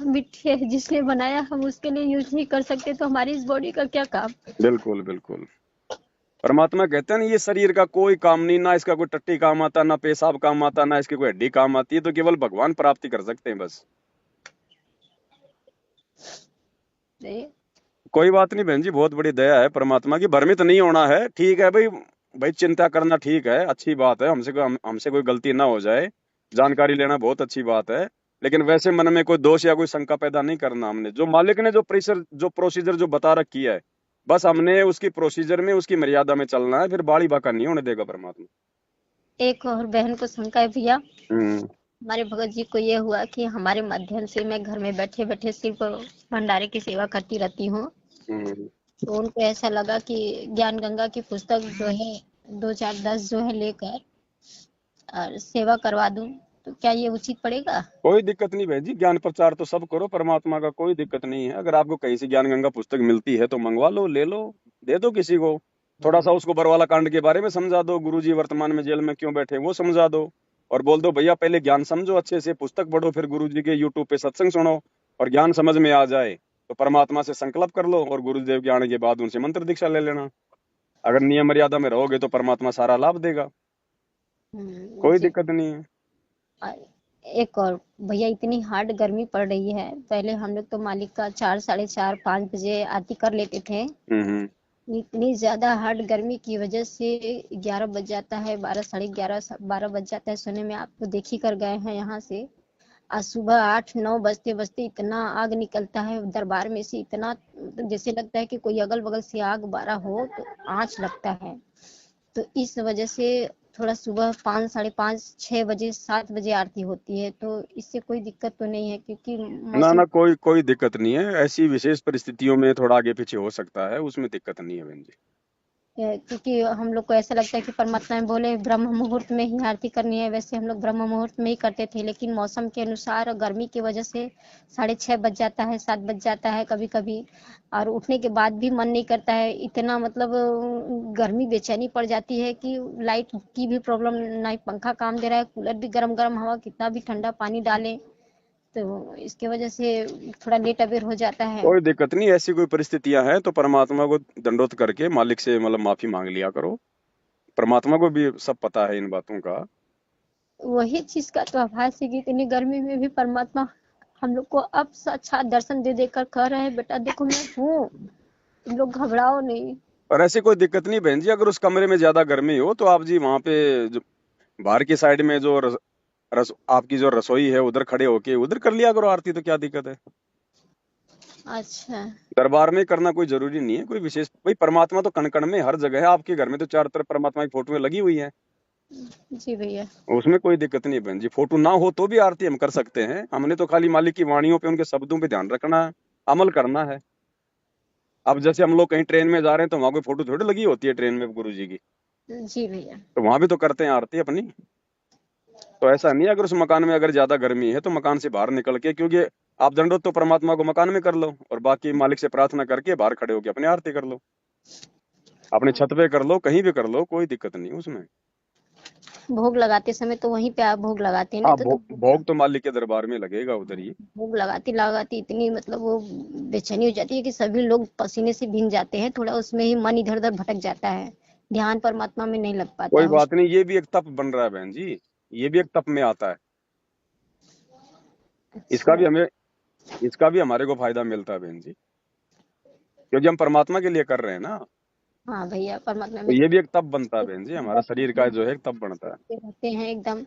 मिट्टी है, जिसने बनाया हम उसके लिए यूज नहीं कर सकते तो हमारी इस बॉडी का क्या काम। बिल्कुल बिल्कुल। परमात्मा कहते हैं ना, ये शरीर का कोई काम नहीं, ना इसका कोई टट्टी काम आता, ना पेशाब काम आता, ना इसकी कोई हड्डी काम आती है, तो केवल भगवान प्राप्ति कर सकते हैं बस। नहीं, कोई बात नहीं बहन जी, बहुत बड़ी दया है परमात्मा की। भ्रमित नहीं होना है, ठीक है भाई। भाई चिंता करना ठीक है, अच्छी बात है, हमसे कोई गलती ना हो जाए, जानकारी लेना बहुत अच्छी बात है। लेकिन वैसे मन में कोई दोष या कोई शंका पैदा नहीं करना। हमने जो मालिक ने जो प्रोसीजर जो बता रखी है, बस हमने उसकी प्रोसीजर में, उसकी मर्यादा में चलना है, फिर बाड़ी बाका नहीं होने देगा परमात्मा। एक और बहन को शंका है भैया। हम्म हमारे भगत जी को ये हुआ कि हमारे माध्यम से मैं घर में बैठे बैठे सिर्फ भंडारे की सेवा करती रहती हूँ। हम्म। तो उनको ऐसा लगा कि ज्ञान गंगा की पुस्तक जो है 2 4 10 जो है लेकर और सेवा करवा दूं, तो क्या ये उचित पड़ेगा। कोई दिक्कत नहीं बहन जी, ज्ञान प्रचार तो सब करो परमात्मा का, कोई दिक्कत नहीं है। अगर आपको कहीं से ज्ञान गंगा पुस्तक मिलती है तो मंगवा लो, ले लो, दे दो किसी को। थोड़ा सा उसको बरवाला कांड के बारे में समझा दो, गुरुजी वर्तमान में जेल में क्यों बैठे वो समझा दो। और बोल दो भैया पहले ज्ञान समझो अच्छे से, पुस्तक पढ़ो, फिर गुरुजी के यूट्यूब पे सत्संग सुनो, और ज्ञान समझ में आ जाए तो परमात्मा से संकल्प कर लो, और गुरुदेव के आने के बाद उनसे मंत्र दीक्षा ले लेना। अगर नियम मर्यादा में रहोगे तो परमात्मा सारा लाभ देगा, कोई जी। दिक्कत नहीं है। और एक और भैया, इतनी हार्ड गर्मी पड़ रही है। पहले हम लोग तो मालिक का 4 साढ़े 4 5 बजे आरती कर लेते थे। हम्म। इतनी ज्यादा हार्ड गर्मी की वजह से 11 बज जाता है, 12 साढ़े 11 12 बज जाता है सोने में। आप तो देख ही कर गए हैं यहाँ से। आज सुबह 8 9 बजते बजते इतना आग निकलता है दरबार में से, इतना जैसे लगता है कि कोई अगल बगल से आग बारा हो तो आँच लगता है। तो इस वजह से थोड़ा सुबह 5 साढ़े 5 6 बजे 7 बजे आरती होती है, तो इससे कोई दिक्कत तो नहीं है क्योंकि ना मौसम। ना, कोई कोई दिक्कत नहीं है। ऐसी विशेष परिस्थितियों में थोड़ा आगे पीछे हो सकता है, उसमें दिक्कत नहीं है बहन जी। क्योंकि हम लोग को ऐसा लगता है कि परमात्मा ने बोले ब्रह्म मुहूर्त में ही आरती करनी है, वैसे हम लोग ब्रह्म मुहूर्त में ही करते थे, लेकिन मौसम के अनुसार गर्मी की वजह से 6:30 बज जाता है, 7 बज जाता है कभी कभी। और उठने के बाद भी मन नहीं करता है, इतना मतलब गर्मी बेचैनी पड़ जाती है कि लाइट की भी प्रॉब्लम, ना ही पंखा काम दे रहा है, कूलर भी गर्म गर्म हवा, कितना भी ठंडा पानी डालें, तो इसके वजह से थोड़ा लेट अबेर हो जाता है। कोई दिक्कत नहीं, ऐसी कोई परिस्थितियां हैं तो परमात्मा को दंडोत करके मालिक से मतलब माफी मांग लिया करो। परमात्मा को भी सब पता है इन बातों का। वही चीज का तो आभास है कि इतनी गर्मी में भी परमात्मा हम लोग को अब साक्षात दर्शन दे देकर कह रहे हैं बेटा देखो मैं हूँ, तुम लोग घबराओ नहीं। और ऐसी कोई दिक्कत नहीं बहन जी। अगर उस कमरे में ज्यादा गर्मी हो तो आप जी वहां पे जो बाहर की साइड में जो आपकी जो रसोई है उधर खड़े होके उधर कर लिया करो आरती, तो क्या दिक्कत है। अच्छा। दरबार में करना कोई जरूरी नहीं है, कोई विशेष। भाई परमात्मा तो कण कण में हर जगह है, आपके घर में तो चारों तरफ परमात्मा की फोटो लगी हुई है, जी भैया। उसमें कोई दिक्कत नहीं बहन जी। फोटो ना हो तो भी आरती हम कर सकते हैं। हमने तो खाली मालिक की वाणियों पे, उनके शब्दों पे ध्यान रखना है, अमल करना है। अब जैसे हम लोग कहीं ट्रेन में जा रहे हैं तो वहां कोई फोटो थोड़ी लगी होती है ट्रेन में गुरु जी की, जी भैया। तो वहां भी तो करते हैं आरती अपनी। तो ऐसा नहीं है, अगर उस मकान में अगर ज्यादा गर्मी है तो मकान से बाहर निकल के, क्योंकि आप दंडोत तो परमात्मा को मकान में कर लो और बाकी मालिक से प्रार्थना करके बाहर खड़े होकर अपनी आरती कर लो, अपने छत पे कर लो, कहीं भी कर लो, कोई दिक्कत नहीं उसमें। भोग लगाते समय तो वहीं पे आप भोग लगाते हैं ना, हाँ, तो भोग तो मालिक के दरबार में लगेगा उधर ही। भोग लगाती लगाती इतनी मतलब वो बेचैनी हो जाती है कि सभी लोग पसीने से भीग जाते हैं, थोड़ा उसमें ही मन इधर उधर भटक जाता है, ध्यान परमात्मा में नहीं लग पाता कोई है उस। बात नहीं, ये भी एक तप बन रहा है बहन जी, ये भी एक तप में आता है। इसका भी अच्छा। हमें इसका भी हमारे को फायदा मिलता है बहन जी, क्योंकि हम परमात्मा के लिए कर रहे हैं ना। हाँ भैया, परमात्मा तो में ये भी एक तप बनता है बहन जी, हमारा शरीर का जो है एक तप बनता है। रहते हैं एकदम।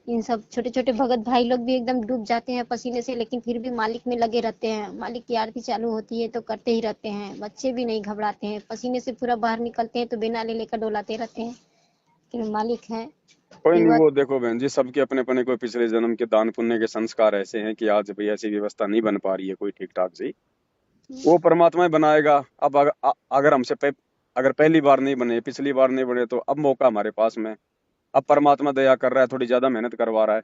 इन सब छोटे छोटे भगत भाई लोग भी एकदम डूब जाते हैं पसीने से, लेकिन फिर भी मालिक में लगे रहते हैं। मालिक की आरती चालू होती है तो करते ही रहते हैं। बच्चे भी नहीं घबराते हैं, पसीने से पूरा बाहर निकलते हैं तो बिना ले लेकर डोलाते रहते हैं कि मालिक है। कोई एक नहीं, बार। वो देखो बहन जी, सबके अपने अपने कोई पिछले जन्म के दान पुण्य के संस्कार ऐसे हैं कि आज भाई ऐसी व्यवस्था नहीं बन पा रही है कोई ठीक ठाक से। वो परमात्मा ही बनाएगा। अब अगर अगर पहली बार नहीं बने, पिछली बार नहीं बने, तो अब मौका हमारे पास में। अब परमात्मा दया कर रहा है, थोड़ी ज्यादा मेहनत करवा रहा है।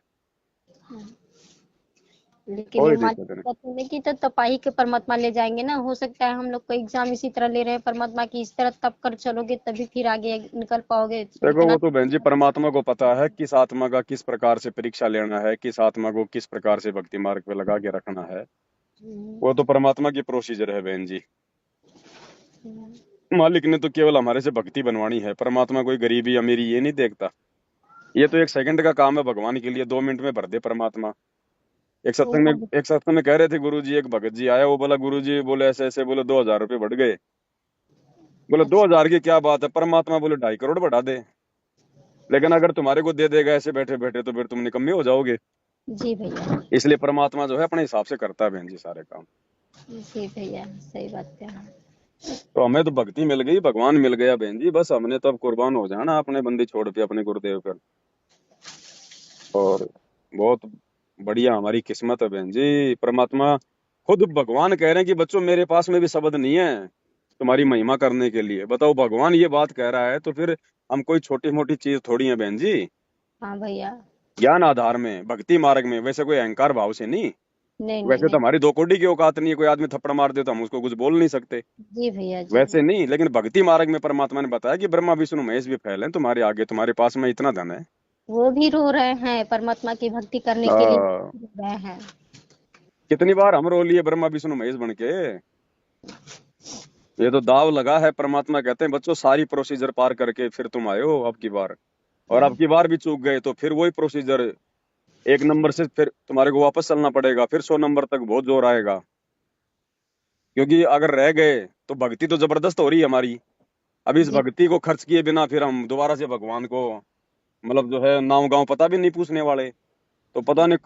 लेकिन ये कोई मालिक दिक्कत नहीं। कहते हैं कि तो तपाही के परमात्मा ले जाएंगे ना। हो सकता है हम लोग को एग्जाम इसी तरह ले रहे हैं परमात्मा की, इस तरह तप कर चलोगे तभी फिर आगे निकल पाओगे। देखो इतना वो तो बहन जी परमात्मा को पता है किस आत्मा का किस प्रकार से परीक्षा लेना है, किस आत्मा को किस प्रकार से भक्ति मार्ग पे लगा के रखना है। हम्म, वो तो परमात्मा की प्रोसीजर है बहन जी। हम्म, मालिक ने तो केवल हमारे से भक्ति बनवानी है। परमात्मा कोई गरीबी अमीरी ये नहीं देखता। ये तो 1 सेकंड का काम है भगवान के लिए, 2 मिनट में भर दे परमात्मा। वो भग- एक सत्संग में कह रहे थे गुरु जी, एक भगत जी आया, वो बोला गुरु जी बोले ऐसे ऐसे, बोले 2,000 रुपये बढ़ गए। बोले दो अच्छा, हजार की क्या बात है, परमात्मा बोले 2.5 करोड़ बढ़ा दे। लेकिन अगर तुम्हारे को दे देगा ऐसे बैठे बैठे तो फिर तुम निकम्मे हो जाओगे। जी भैया, इसलिए परमात्मा जो है अपने हिसाब से करता है बहन जी सारे काम। जी भैया, सही बात कह रहे हैं। तो हमें तो भक्ति मिल गई, भगवान मिल गया बहन जी, बस हमने तो अब कुर्बान हो जाना अपने बंदी छोड़ के अपने गुरुदेव पर। और बहुत बढ़िया हमारी किस्मत है बहन जी। परमात्मा खुद भगवान कह रहे हैं कि बच्चों मेरे पास में भी शब्द नहीं है तुम्हारी महिमा करने के लिए। बताओ भगवान ये बात कह रहा है तो फिर हम कोई छोटी मोटी चीज थोड़ी है बहन जी। हाँ भैया, ज्ञान आधार में भक्ति मार्ग में, वैसे कोई अहंकार भाव से नहीं। नहीं नहीं वैसे तो नहीं, हमारी 2 कौड़ी की औकात नहीं है, कोई आदमी थप्पड़ मार दे तो हम उसको कुछ बोल नहीं सकते। जी भैया, जी वैसे नहीं, लेकिन भक्ति मार्ग में परमात्मा ने बताया कि ब्रह्मा विष्णु महेश भी फैले हैं तुम्हारे आगे, तुम्हारे पास में इतना धन है। वो भी रो रहे हैं परमात्मा की भक्ति करने के लिए, आ, रो रहे हैं। कितनी बार हम रो लिए ब्रह्मा विष्णु महेश बन के। ये तो दाव लगा है। परमात्मा कहते हैं बच्चों सारी प्रोसीजर पार करके फिर तुम आए हो अब की बार, और अब हाँ, की बार भी चूक गए तो फिर वही प्रोसीजर, 1 नंबर से फिर तुम्हारे को वापस चलना पड़ेगा, फिर 100 नंबर तक बहुत जोर आएगा। क्योंकि अगर रह गए तो भक्ति तो जबरदस्त हो रही है हमारी। अब इस जी, भक्ति को खर्च किए बिना फिर हम दोबारा से भगवान को मतलब जो है नाव गांव पता भी नहीं पूछने वाले। तो पता नहीं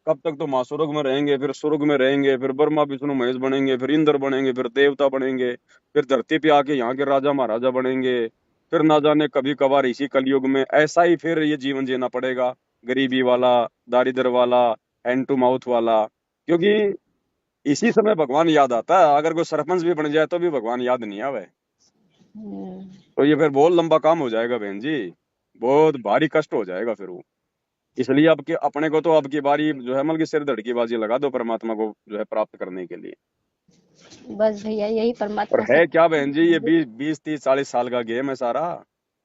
कब तक तो महास्वर्ग में रहेंगे, फिर स्वर्ग में रहेंगे, फिर ब्रह्मा विष्णु महेश बनेंगे, फिर इंद्र बनेंगे, फिर देवता बनेंगे, फिर धरती पे आके यहाँ के राजा महाराजा बनेंगे। फिर ना जाने कभी कभार इसी कलयुग में ऐसा ही फिर ये जीवन जीना पड़ेगा, गरीबी वाला, दारिद्र वाला, हैंड टू माउथ वाला। क्योंकि इसी समय भगवान याद आता है। अगर कोई सरपंच भी बन जाए तो भी भगवान याद नहीं आवे। हम्म, तो ये फिर बहुत लंबा काम हो जाएगा बहन जी, बहुत भारी कष्ट हो जाएगा फिर वो। इसलिए अब के अपने को तो अब की बारी जो है मतलब कि सिर धड़ की बाजी लगा दो परमात्मा को जो है प्राप्त करने के लिए। बस भैया यही और परमात्मा से है क्या बहन जी, ये 20, 20, 30, 40 साल का गेम है सारा।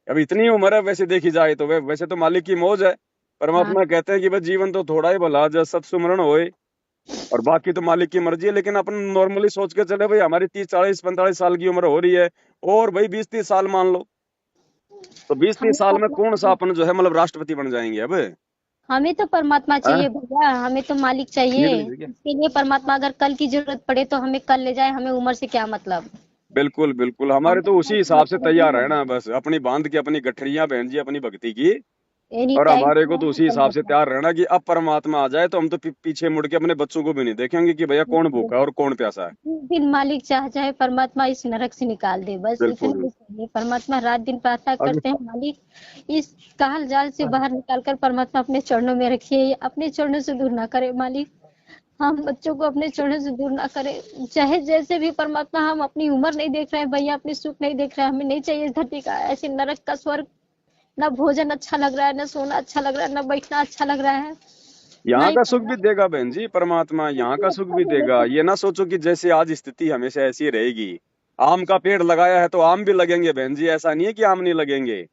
अब इतनी उम्र है वैसे देखी जाए तो वैसे तो मालिक की मौज है। हाँ, परमात्मा कहते हैं कि बस जीवन तो थोड़ा ही भला जब सत सुमरण होए, और बाकी तो मालिक की मर्जी है। लेकिन अपन नॉर्मली सोच के चले भाई हमारी 30, 40, 45 साल की उम्र हो रही है, और भाई 20, 30 साल मान लो, तो बीस हमें तीस साल में कौन सा परमात्मा, अपन जो है मतलब राष्ट्रपति बन जाएंगे अब। हमें तो परमात्मा हैं? चाहिए भैया, हमें तो मालिक ये चाहिए। तो ठीक है। इसके लिए परमात्मा अगर कल की जरूरत पड़े तो हमें कल ले जाए, हमें उम्र से क्या मतलब। बिल्कुल बिल्कुल, हमारे हमें तो उम्र उसी से हिसाब से मतलब ही तैयार नहीं, रहना है, बस अपनी बांध के अपनी गठरियां बहन जी अपनी भक्ति की। एनी और टाइम हमारे को तो उसी हिसाब से परमात्मा। तैयार रहना कि अब परमात्मा आ जाए तो हम तो पीछे मुड़ के अपने बच्चों को भी नहीं देखेंगे कि भैया कौन भूखा है और कौन प्यासा है। जिस दिन मालिक चाह जाए परमात्मा इस नरक से निकाल दे, बस इतना बिल्कुल। ही चाहिए। परमात्मा रात दिन प्रार्थना अगर करते हैं, मालिक इस काल जाल से बाहर निकालकर परमात्मा अपने चरणों में रखिए, अपने चरणों से दूर ना करे मालिक। हम बच्चों को अपने चरणों से दूर ना करें, चाहे जैसे भी परमात्मा। हम अपनी उम्र नहीं देख रहे हैं भैया, अपनी सुख नहीं देख रहे हैं, हमें नहीं चाहिए इस धरती का ऐसे नरक का स्वर्ग। ना भोजन अच्छा लग रहा है, ना सोना अच्छा लग रहा है, ना बैठना अच्छा लग रहा है। यहाँ नहीं का सुख भी भैया, देगा बहन जी परमात्मा, यहाँ इससे का सुख अच्छा भी तो देगा। देखो। ये ना सोचो कि जैसे आज स्थिति हमेशा ऐसी रहेगी। आम का पेड़ लगाया है तो आम भी लगेंगे बहन जी, ऐसा नहीं है कि आम नहीं लगेंगे।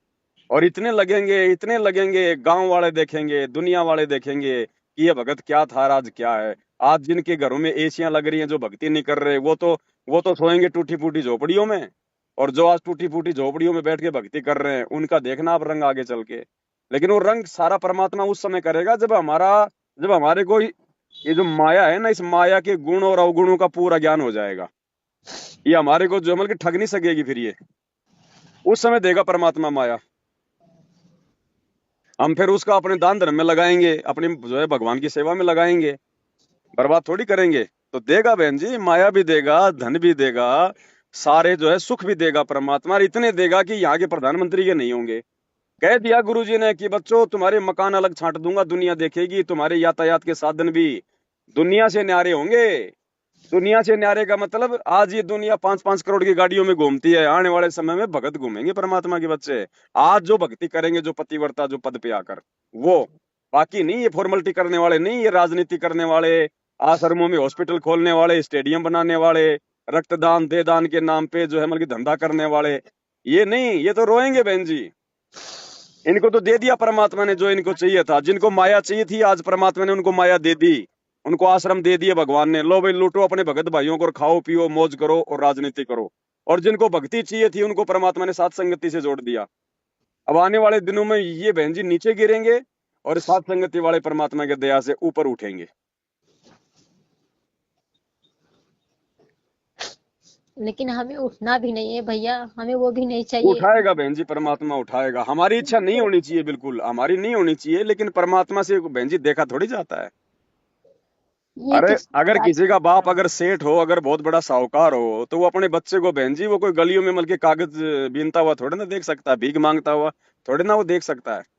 और इतने लगेंगे, गांव वाले देखेंगे, दुनिया वाले देखेंगे कि ये भगत क्या था आज क्या है। आज जिनके घरों में एसियां लग रही हैं, जो भक्ति नहीं कर रहे, वो तो सोएंगे टूटी फूटी झोपड़ियों में। और जो आज टूटी फूटी झोपड़ियों में बैठ के भक्ति कर रहे हैं उनका देखना आप रंग आगे चल के। लेकिन वो रंग सारा परमात्मा उस समय करेगा जब हमारे को ये जो माया है ना, इस माया के गुण और अवगुणों का पूरा ज्ञान हो जाएगा। ये हमारे को जो मतलब कि ठग नहीं सकेगी फिर ये, उस समय देगा परमात्मा माया। हम फिर उसका अपने दान धर्म में लगाएंगे, अपनी जो है भगवान की सेवा में लगाएंगे, बर्बाद थोड़ी करेंगे। तो देगा बहन जी, माया भी देगा, धन भी देगा, सारे जो है सुख भी देगा परमात्मा, और इतने देगा कि यहाँ के प्रधानमंत्री के नहीं होंगे। कह दिया गुरुजी ने कि बच्चों तुम्हारे मकान अलग छांट दूंगा, दुनिया देखेगी, तुम्हारे यातायात के साधन भी दुनिया से न्यारे होंगे। दुनिया से न्यारे का मतलब आज ये दुनिया 5-5 करोड़ की गाड़ियों में घूमती है, आने वाले समय में भगत घूमेंगे परमात्मा के बच्चे। आज जो भक्ति करेंगे, जो पतिव्रता जो पद पे आकर, वो बाकी नहीं, ये फॉर्मेलिटी करने वाले नहीं, ये राजनीति करने वाले, आश्रमों में हॉस्पिटल खोलने वाले, स्टेडियम बनाने वाले, रक्तदान दे दान के नाम पे जो है मतलब कि धंधा करने वाले, ये नहीं, ये तो रोएंगे बहन जी। इनको तो दे दिया परमात्मा ने जो इनको चाहिए था। जिनको माया चाहिए थी, आज परमात्मा ने उनको माया दे दी, उनको आश्रम दे दिए भगवान ने। लो भाई लूटो अपने भगत भाइयों को और खाओ पियो मौज करो और राजनीति करो। और जिनको भक्ति चाहिए थी उनको परमात्मा ने साथ संगति से जोड़ दिया। अब आने वाले दिनों में ये बहन जी नीचे गिरेंगे और साथ संगति वाले परमात्मा के दया से ऊपर उठेंगे। लेकिन हमें उठना भी नहीं है भैया, हमें वो भी नहीं चाहिए। उठाएगा बहन जी, परमात्मा उठाएगा। हमारी इच्छा नहीं होनी चाहिए, बिल्कुल हमारी नहीं होनी चाहिए, लेकिन परमात्मा से बहन जी देखा थोड़ी जाता है। ये अरे तो सही अगर बात किसी का बाप अगर सेठ हो, अगर बहुत बड़ा साहूकार हो, तो वो अपने बच्चे को बहन जी वो कोई गलियों में मिलके कागज बीनता हुआ थोड़े ना देख सकता है, भीख मांगता हुआ थोड़े ना वो देख सकता है।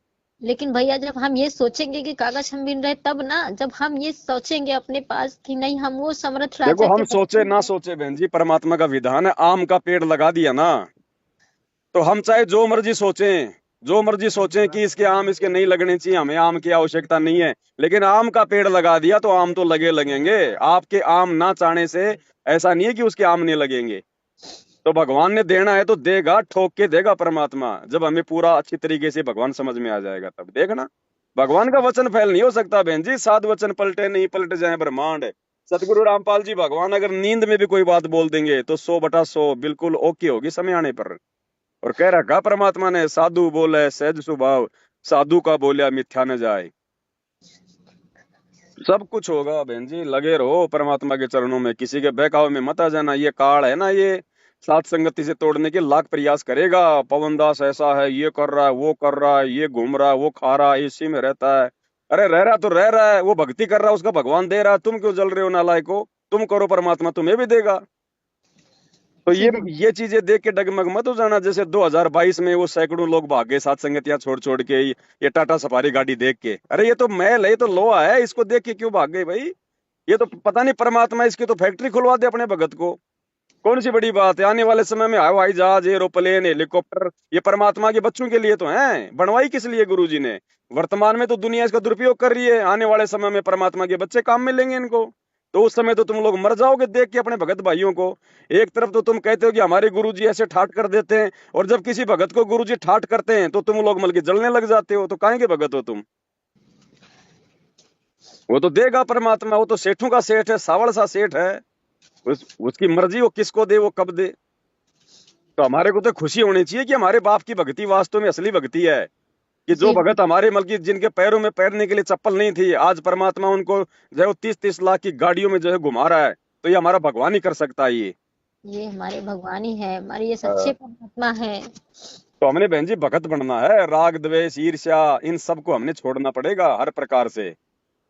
लेकिन भैया जब हम ये सोचेंगे कि कागज हम बिन रहे तब ना, जब हम ये सोचेंगे अपने पास कि नहीं हम वो समर्थ देखो राजा के हम बच्चे सोचे ना हैं। सोचे बहन जी, परमात्मा का विधान है। आम का पेड़ लगा दिया ना, तो हम चाहे जो मर्जी सोचें, जो मर्जी सोचें कि इसके आम इसके नहीं लगने चाहिए, हमें आम की आवश्यकता नहीं है, लेकिन आम का पेड़ लगा दिया तो आम तो लगे लगेंगे। आपके आम ना चाहने से ऐसा नहीं है कि उसके आम नहीं लगेंगे। तो भगवान ने देना है तो देगा, ठोक के देगा परमात्मा। जब हमें पूरा अच्छी तरीके से भगवान समझ में आ जाएगा तब देखना। भगवान का वचन फैल नहीं हो सकता बहन जी, सात वचन पलटे नहीं पलट जाए ब्रह्मांड। सतगुरु रामपाल जी भगवान अगर नींद में भी कोई बात बोल देंगे तो 100/100 बिल्कुल ओके होगी समय आने पर। और कह रखा परमात्मा ने, साधु बोले सहज स्वभाव, साधु का बोलिया मिथ्या न जाए। सब कुछ होगा बहन जी, लगे रहो परमात्मा के चरणों में, किसी के बहकावे में मत आ जाना। ये काल है ना, ये साथ संगति से तोड़ने के लाख प्रयास करेगा। पवन दास ऐसा है, ये कर रहा है, वो कर रहा है, ये घूम रहा है, वो खा रहा है, इसी में रहता है। अरे रह रहा तो रह रहा है, वो भक्ति कर रहा है, उसका भगवान दे रहा है, तुम क्यों जल रहे हो नालायको? तुम करो, परमात्मा तुम्हें भी देगा। तो जी ये चीजें देख के डगमग मत हो जाना। जैसे 2022 में वो सैकड़ों लोग भाग गए सात संगतियां छोड़ छोड़ के, ये टाटा सफारी गाड़ी देख के। अरे ये तो महल है, ये तो लोहा है, इसको देख के क्यों भाग गए भाई? ये तो पता नहीं, परमात्मा इसकी तो फैक्ट्री खुलवा दे अपने भगत को। कौन सी बड़ी बात है? आने वाले समय में हवाई जहाज, एरोप्लेन, हेलीकॉप्टर, ये परमात्मा के बच्चों के लिए तो हैं। बनवाई किस लिए गुरु जी ने? वर्तमान में तो दुनिया इसका दुरुपयोग कर रही है, आने वाले समय में परमात्मा के बच्चे काम मिलेंगे इनको। तो उस समय तो तुम लोग मर जाओगे देख के अपने भगत भाइयों को। एक तरफ तो तुम कहते हो कि हमारे गुरु जी ऐसे ठाट कर देते हैं, और जब किसी भगत को गुरु जी ठाट करते हैं तो तुम लोग मतलब कि जलने लग जाते हो। तो काहे के भगत हो तुम? वो तो देगा परमात्मा, वो तो सेठों का सेठ है, सावड़ सा सेठ है। उसकी मर्जी, वो किसको दे, वो कब दे। तो हमारे को तो खुशी होनी चाहिए कि हमारे बाप की भक्ति वास्तव में असली भक्ति है। कि जो जी भगत हमारे मतलब जिनके पैरों में पैरने के लिए चप्पल नहीं थी, आज परमात्मा उनको जो है 30-30 लाख की गाड़ियों में जो है घुमा रहा है, तो ये हमारा भगवान ही कर सकता है ये। ये हमारे भगवान ही है, हमारे ये हाँ। सच्चे परमात्मा है। तो हमने बहन जी भगत बनना है। राग द्वेष ईर्ष्या इन सबको हमने छोड़ना पड़ेगा हर प्रकार से।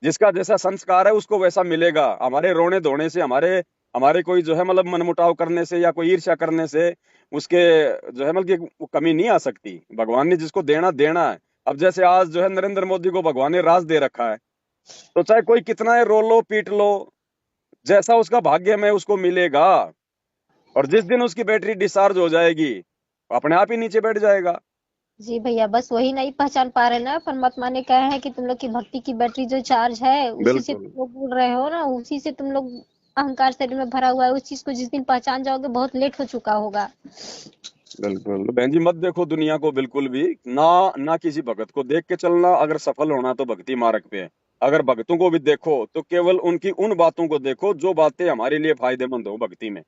जिसका जैसा संस्कार है उसको वैसा मिलेगा। हमारे रोने धोने से, हमारे हमारे कोई जो है मतलब मनमुटाव करने से या कोई ईर्ष्या करने से उसके जो है मतलब कि वो कमी नहीं आ सकती। भगवान ने जिसको देना देना है। अब जैसे आज जो है नरेंद्र मोदी को भगवान ने राज दे रखा है, तो चाहे कोई कितना है रो लो पीट लो, जैसा उसका भाग्य में उसको मिलेगा। और जिस दिन उसकी बैटरी डिस्चार्ज हो जाएगी, अपने आप ही नीचे बैठ जाएगा। जी भैया, बस वही नहीं पहचान पा रहे ना, परमात्मा ने कहा है कि तुम लोग की भक्ति की बैटरी जो चार्ज है उसी से बिल्कुल तुम लोग बोल रहे हो ना, उसी से तुम लोग अहंकार शरीर में भरा हुआ है। उस चीज को जिस दिन पहचान जाओगे बहुत लेट हो चुका होगा। बिल्कुल बहन जी, मत देखो दुनिया को बिल्कुल भी ना। ना किसी भगत को देख के चलना। अगर सफल होना तो भक्ति मार्ग पे है। अगर भक्तों को भी देखो तो केवल उनकी उन बातों को देखो जो बातें हमारे लिए फायदेमंद हो भक्ति में।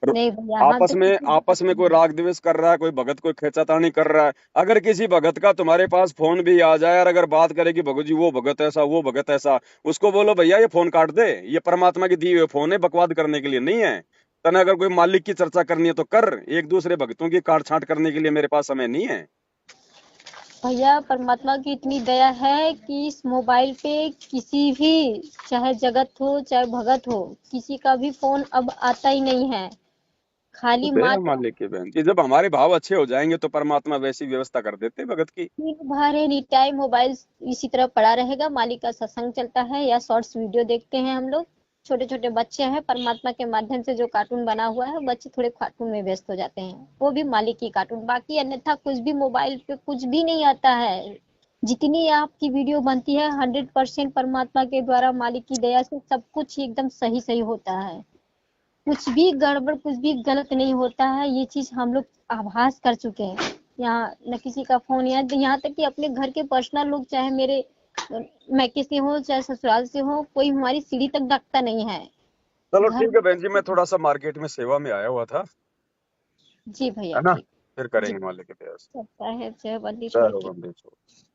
और नहीं भैया, हम आपस तो में किसी भगत आपस में को कोई नहीं। राग द्वेष कर रहा है, कोई भगत कोई खेचातानी कर रहा है, अगर किसी भगत का तुम्हारे पास फोन भी आ जाए और अगर बात करे कि भगत जी वो भगत ऐसा वो भगत ऐसा, उसको बोलो भैया ये फोन काट दे, ये परमात्मा की दी हुई फोन है, बकवाद करने के लिए नहीं है। तने अगर कोई मालिक की चर्चा करनी है तो कर, एक दूसरे भक्तों की काट छांट करने के लिए मेरे पास समय नहीं है। भैया परमात्मा की इतनी दया है कि इस मोबाइल पे किसी भी, चाहे जगत हो चाहे भगत हो, किसी का भी फोन अब आता ही नहीं है। तो खाली दया मात्र मालिक की बहन कि जब हमारे भाव अच्छे हो जाएंगे तो परमात्मा वैसी व्यवस्था कर देते हैं भगत की। दिन भर एनी टाइम मोबाइल इसी तरह पड़ा रहेगा, मालिक का सत्संग चलता है या शॉर्ट्स वीडियो देखते हैं हम लोग। छोटे छोटे बच्चे हैं, परमात्मा के माध्यम से जो कार्टून बना हुआ है, बच्चे थोड़े कार्टून में व्यस्त हो जाते हैं, वो भी मालिक की कार्टून, बाकी अन्यथा कुछ भी मोबाइल पे कुछ भी नहीं आता है। जितनी आपकी वीडियो बनती है 100% परमात्मा के द्वारा, मालिक की दया से सब कुछ एकदम सही सही होता है। कुछ भी गड़बड़, कुछ भी गलत नहीं होता है। ये चीज हम लोग आभास कर चुके हैं। यहाँ न किसी का फोन, यहाँ तक कि अपने घर के पर्सनल लोग, चाहे मेरे मैके से हो चाहे ससुराल से हो, कोई हमारी सीढ़ी तक ढकता नहीं है चलो घर ठीक है बहन जी, मैं थोड़ा सा मार्केट में सेवा में आया हुआ था, जी भैया है ना? ठीक। फिर जी करेंगे मालिक के दया से। सबका है जय बंदी जय छोड़ हो के। बंदेश्वर।